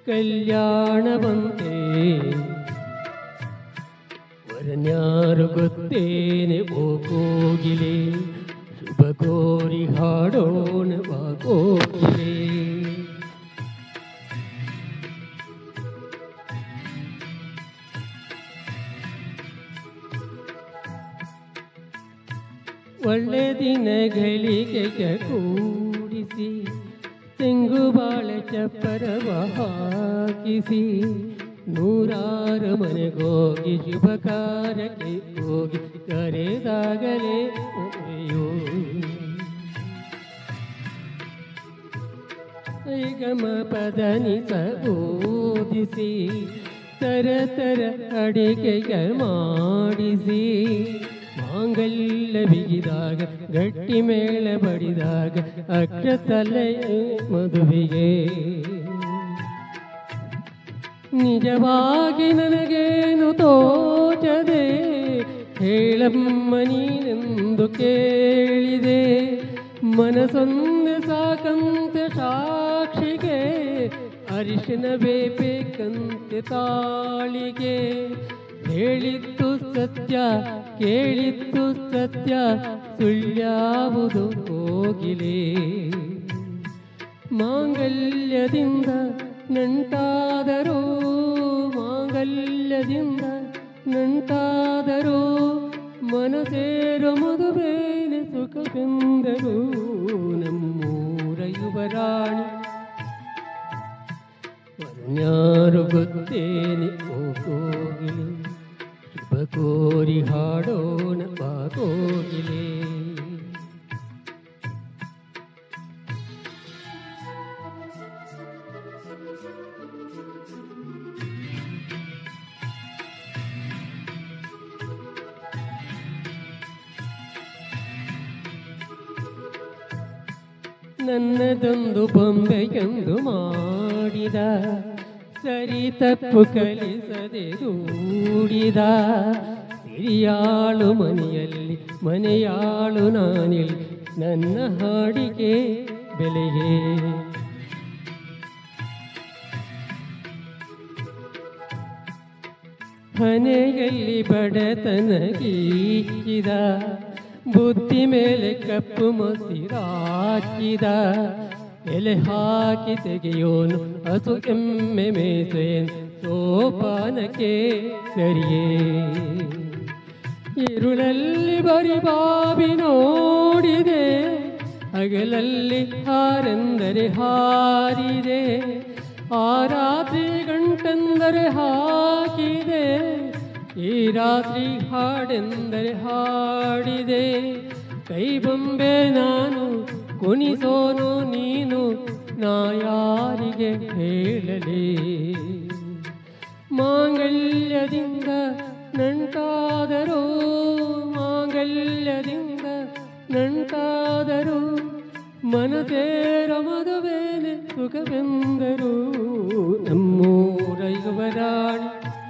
ಕಲ್ಯಾಣವಂತೆ ವರನ್ಯಾರು ಗೊತ್ತೇನೆ ಓ ಕೋಗಿಲೆ, ಶುಭ ಕೋರಿ ಹಾಡೋಣ ಬಾ ಕೋಗಿಲೆ. ಒಳ್ಳೆ ದಿನಗಳಿಗೆ ಕೂಡಿಸಿ ತೆಂಗು ಬಾಳೆ ಚಪ್ಪರವ ಹಾಕಿಸಿ, ನೂರಾರು ಮನೆಗೋಗಿ ಶುಭ ಕಾರ್ಯಕ್ಕೆ ಹೋಗಿ ಕರೆದಾಗಲೇ ಅಯ್ಯೋ ಗಮ ಪದನಿಸ ಓದಿಸಿ ತರ ತರ ಅಡಿಗೆಗೆ ಮಾಡಿಸಿ, ಮಾಂಗಲ್ಯ ಬಿಗಿದಾಗ ಗಟ್ಟಿ ಮೇಳ ಬಡಿದಾಗ ಅಕ್ಷತಲೆ ಮದುವೆಗೆ. ನಿಜವಾಗಿ ನನಗೇನು ತೋಚದೆ ಹೇಳಮ್ಮ ನೀನೆಂದು ಕೇಳಿದೆ, ಮನಸೊಂದು ಸಾಕಂತೆ ಸಾಕ್ಷಿಗೆ ಅರಿಶಿನ ಬೇಕಂತೆ ತಾಳಿಗೆ. ಹೇಳಿದ್ದು ಸತ್ಯ ಕೇಳಿದ್ದು ಸತ್ಯ ಸುಳ್ಳ್ಯಾವುದು ಕೋಗಿಲೆ, ಮಾಂಗಲ್ಯದಿಂದ ನಂಟಾದರೂ ಮಾಂಗಲ್ಯದಿಂದ ನಂಟಾದರೂ ಮನಸೇರು ಮದುವೇನೆ ಸುಖವೆಂದರು ನಮ್ಮೂರ ಯುವರಾಣಿ. ವರನ್ಯಾರು ಗೊತ್ತೇನೆ ಓ ಕೋಗಿಲೆ, ಶುಭ ಕೋರಿ ಹಾಡೋಣ ಬಾ ಕೋಗಿಲೆ. ನನ್ನದೊಂದು ಬೊಂಬೆಯೊಂದು ಮಾಡಿದ, ಸರಿ ತಪ್ಪು ಕಲಿಸದೆ ದೂಡಿದ. ಸಿರಿಯಾಳು ಮನೆಯಲ್ಲಿ ಮನೆಯಾಳು ನಾನಿಲ್ಲಿ, ನನ್ನ ಹಾಡಿಗೆ ಬೆಲೆಗೆ. ಮನೆಯಲ್ಲಿ ಬಡತನ ಗೀಚಿದ, ಬುದ್ಧಿ ಮೇಲೆ ಕಪ್ಪು ಮೊಸಿರಾಕಿದ. ಎಲೆ ಹಾಕಿ ತೆಗೆಯೋನು ಹಸು ಎಮ್ಮೆ ಮೇಸೇನು ಸೋಪಾನಕ್ಕೆ ಸರಿಯೇ. ഇരുಳಲ್ಲಿ ಬರಿ ಬಾವಿ ನೋಡಿದೆ, ಹಗಲಲ್ಲಿ ಹಾರೆಂದರೆ ಹಾರಿದೆ. ಆ ರಾತ್ರಿ ಗಂಟೆಂದರೆ ಹಾಕಿದೆ, ಈ ರಾತ್ರಿ ಹಾಡೆಂದರೆ ಹಾಡಿದೆ. ಕೈ ಬೊಂಬೆ ನಾನು ಕುಣಿಸೋನು ನೀನು, ನಾ ಯಾರಿಗೆ ಹೇಳಲಿ. ಮಾಂಗಲ್ಯದಿಂದ ನಂಟಾದರೂ ಮಾಂಗಲ್ಯದಿಂದ ನಂಟಾದರೂ ಮನಸೇರ ಮದುವೇನೆ ಸುಖವೆಂದರು ನಮ್ಮೂರ ಯುವರಾಣಿ.